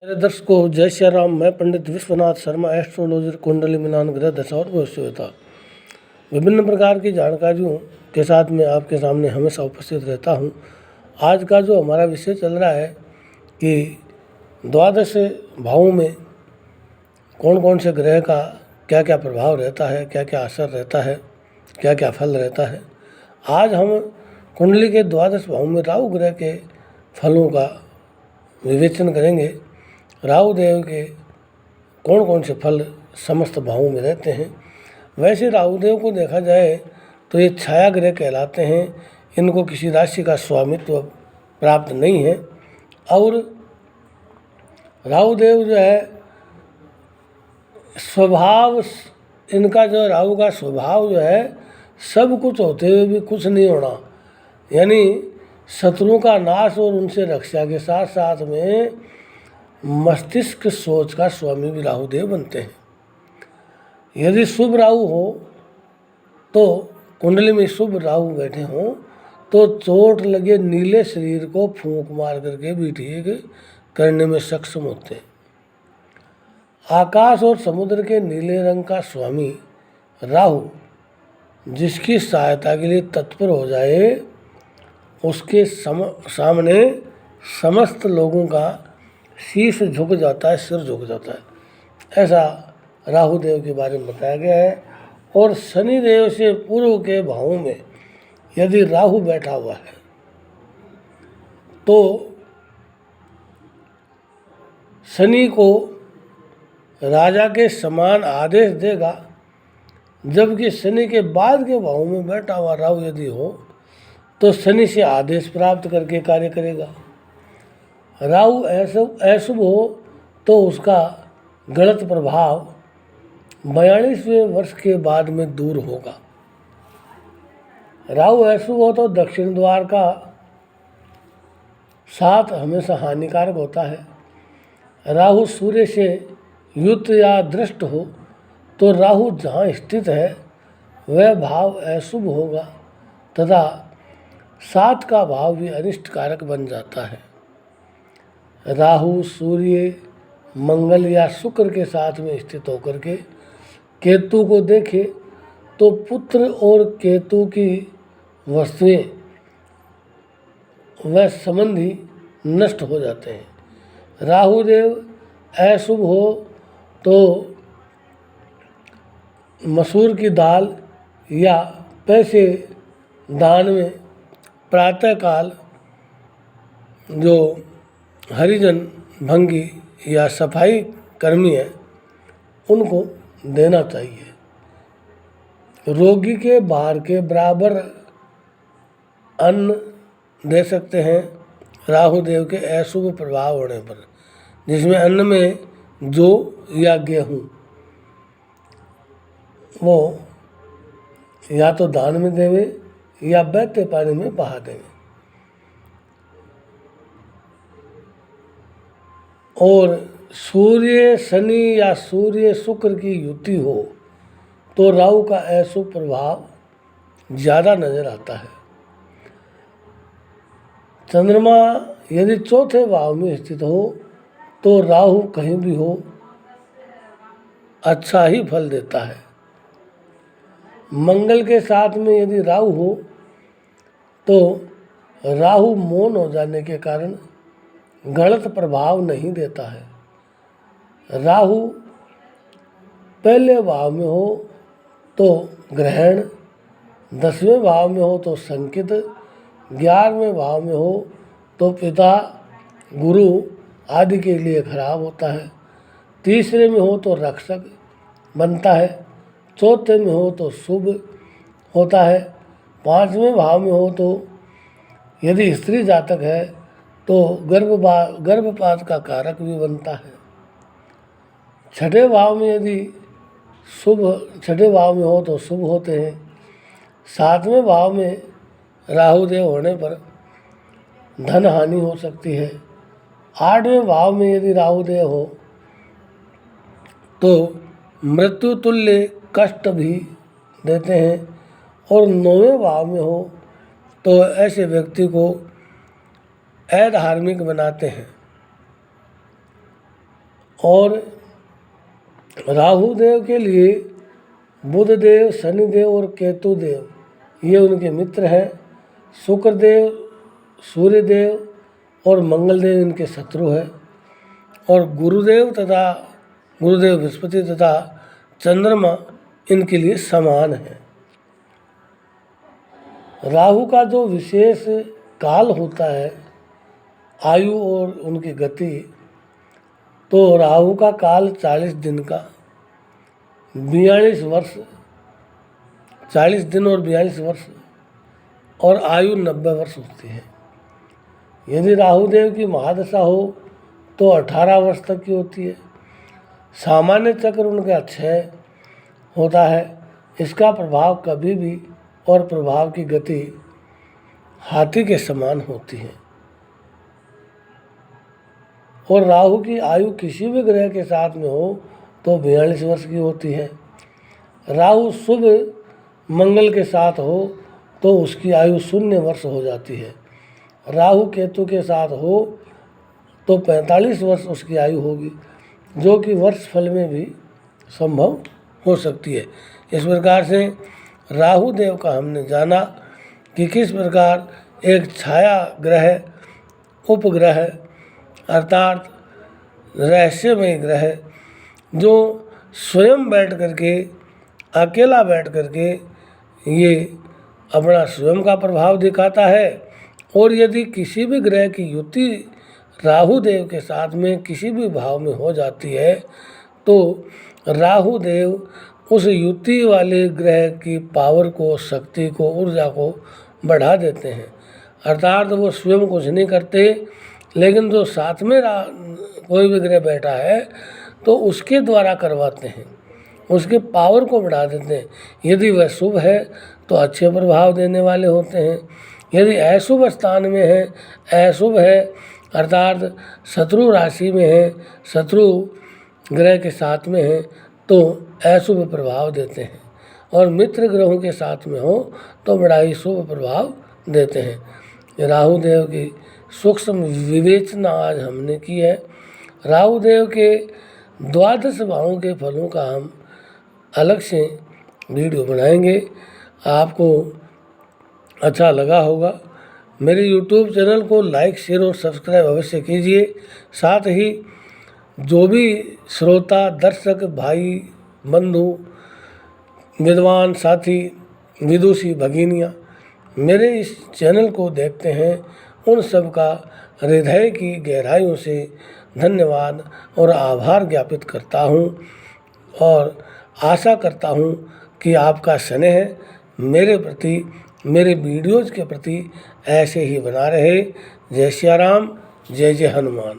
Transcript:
मेरे दर्शकों, जय श्री राम। मैं पंडित विश्वनाथ शर्मा, एस्ट्रोलॉजर, कुंडली मिलान, ग्रह दशा और भविष्यवेता, विभिन्न प्रकार की जानकारियों के साथ मैं आपके सामने हमेशा उपस्थित रहता हूं। आज का जो हमारा विषय चल रहा है कि द्वादश भावों में कौन कौन से ग्रह का क्या क्या प्रभाव रहता है, क्या क्या असर रहता है, क्या क्या फल रहता है। आज हम कुंडली के द्वादश भाव में राहु ग्रह के फलों का विवेचन करेंगे। राहु देव के कौन कौन से फल समस्त भावों में रहते हैं। वैसे राहु देव को देखा जाए तो ये छाया ग्रह कहलाते हैं। इनको किसी राशि का स्वामित्व प्राप्त नहीं है। और राहु देव जो है स्वभाव, इनका जो राहु का स्वभाव जो है सब कुछ होते हुए भी कुछ नहीं होना, यानी शत्रुओं का नाश और उनसे रक्षा के साथ साथ में मस्तिष्क सोच का स्वामी भी राहु देव बनते हैं। यदि शुभ राहु हो तो कुंडली में शुभ राहु बैठे हों तो चोट लगे नीले शरीर को फूंक मार करके भी ठीक करने में सक्षम होते हैं। आकाश और समुद्र के नीले रंग का स्वामी राहु जिसकी सहायता के लिए तत्पर हो जाए उसके सामने समस्त लोगों का शीश झुक जाता है, सिर झुक जाता है। ऐसा राहु देव के बारे में बताया गया है। और शनि देव से पूर्व के भावों में यदि राहु बैठा हुआ है तो शनि को राजा के समान आदेश देगा, जबकि शनि के बाद के भाव में बैठा हुआ राहु यदि हो तो शनि से आदेश प्राप्त करके कार्य करेगा। राहु अशुभ हो तो उसका गलत प्रभाव 42वें वर्ष के बाद में दूर होगा। राहु अशुभ हो तो दक्षिण द्वार का साथ हमेशा हानिकारक होता है। राहु सूर्य से युक्त या दृष्ट हो तो राहु जहाँ स्थित है वह भाव अशुभ होगा तथा सात का भाव भी अनिष्ट कारक बन जाता है। राहु सूर्य, मंगल या शुक्र के साथ में स्थित होकर के केतु को देखे तो पुत्र और केतु की वस्तुएं व संबंधी नष्ट हो जाते हैं। राहु देव अशुभ हो तो मसूर की दाल या पैसे दान में प्रातःकाल जो हरिजन भंगी या सफाई कर्मी है उनको देना चाहिए। रोगी के भार के बराबर अन्न दे सकते हैं राहु देव के अशुभ प्रभाव होने पर, जिसमें अन्न में जौ या गेहूँ वो या तो दान में देवे या बहते पानी में बहा देवे। और सूर्य शनि या सूर्य शुक्र की युति हो तो राहु का अशुभ प्रभाव ज़्यादा नजर आता है। चंद्रमा यदि चौथे भाव में स्थित हो तो राहु कहीं भी हो अच्छा ही फल देता है। मंगल के साथ में यदि राहु हो तो राहु मौन हो जाने के कारण गलत प्रभाव नहीं देता है। राहु पहले भाव में हो तो ग्रहण, 10वें भाव में हो तो संकित, 11वें भाव में हो तो पिता गुरु आदि के लिए खराब होता है। तीसरे में हो तो रक्षक बनता है। चौथे में हो तो शुभ होता है। 5वें भाव में हो तो यदि स्त्री जातक है तो गर्भपात का कारक भी बनता है। छठे भाव में यदि छठे भाव में हो तो शुभ होते हैं। 7वें भाव में राहु देव होने पर धन हानि हो सकती है। 8वें भाव में यदि राहु देव हो तो मृत्यु तुल्य कष्ट भी देते हैं। और 9वें भाव में हो तो ऐसे व्यक्ति को अधार्मिक बनाते हैं। और राहु देव के लिए बुध देव, शनि देव और केतु देव ये उनके मित्र हैं। शुक्र देव, सूर्य देव और मंगल देव इनके शत्रु हैं। और गुरुदेव बृहस्पति तथा चंद्रमा इनके लिए समान है। राहु का जो विशेष काल होता है, आयु और उनकी गति, तो राहु का काल 40 दिन का 42 वर्ष, 40 दिन और 42 वर्ष, और आयु 90 वर्ष होती है। यदि राहुदेव की महादशा हो तो 18 वर्ष तक की होती है। सामान्य चक्र उनका 6 होता है। इसका प्रभाव कभी भी और प्रभाव की गति हाथी के समान होती है। और राहु की आयु किसी भी ग्रह के साथ में हो तो 42 वर्ष की होती है। राहु शुभ मंगल के साथ हो तो उसकी आयु 0 वर्ष हो जाती है। राहु केतु के साथ हो तो 45 वर्ष उसकी आयु होगी, जो कि वर्ष फल में भी संभव हो सकती है। इस प्रकार से राहु देव का हमने जाना कि किस प्रकार एक छाया ग्रह, उपग्रह अर्थात रहस्यमय ग्रह जो स्वयं बैठ करके, अकेला बैठ करके ये अपना स्वयं का प्रभाव दिखाता है। और यदि किसी भी ग्रह की युति राहु देव के साथ में किसी भी भाव में हो जाती है तो राहु देव उस युति वाले ग्रह की पावर को, शक्ति को, ऊर्जा को बढ़ा देते हैं। अर्थात वो स्वयं कुछ नहीं करते, लेकिन जो साथ में कोई भी ग्रह बैठा है तो उसके द्वारा करवाते हैं, उसके पावर को बढ़ा देते हैं। यदि वह शुभ है तो अच्छे प्रभाव देने वाले होते हैं। यदि अशुभ स्थान में है, अशुभ है अर्थात शत्रु राशि में है, शत्रु ग्रह के साथ में है तो अशुभ प्रभाव देते हैं। और मित्र ग्रहों के साथ में हो तो बड़ा ही शुभ प्रभाव देते हैं। राहु देव की सूक्ष्म विवेचना आज हमने की है। राहु देव के 12 भावों के फलों का हम अलग से वीडियो बनाएंगे। आपको अच्छा लगा होगा। मेरे YouTube चैनल को लाइक, शेयर और सब्सक्राइब अवश्य कीजिए। साथ ही जो भी श्रोता, दर्शक, भाई, बंधु, विद्वान साथी, विदुषी भगिनियाँ मेरे इस चैनल को देखते हैं, उन सब का हृदय की गहराइयों से धन्यवाद और आभार ज्ञापित करता हूँ। और आशा करता हूँ कि आपका स्नेह मेरे प्रति, मेरे वीडियोज़ के प्रति ऐसे ही बना रहे। जय सिया राम, जय जय हनुमान।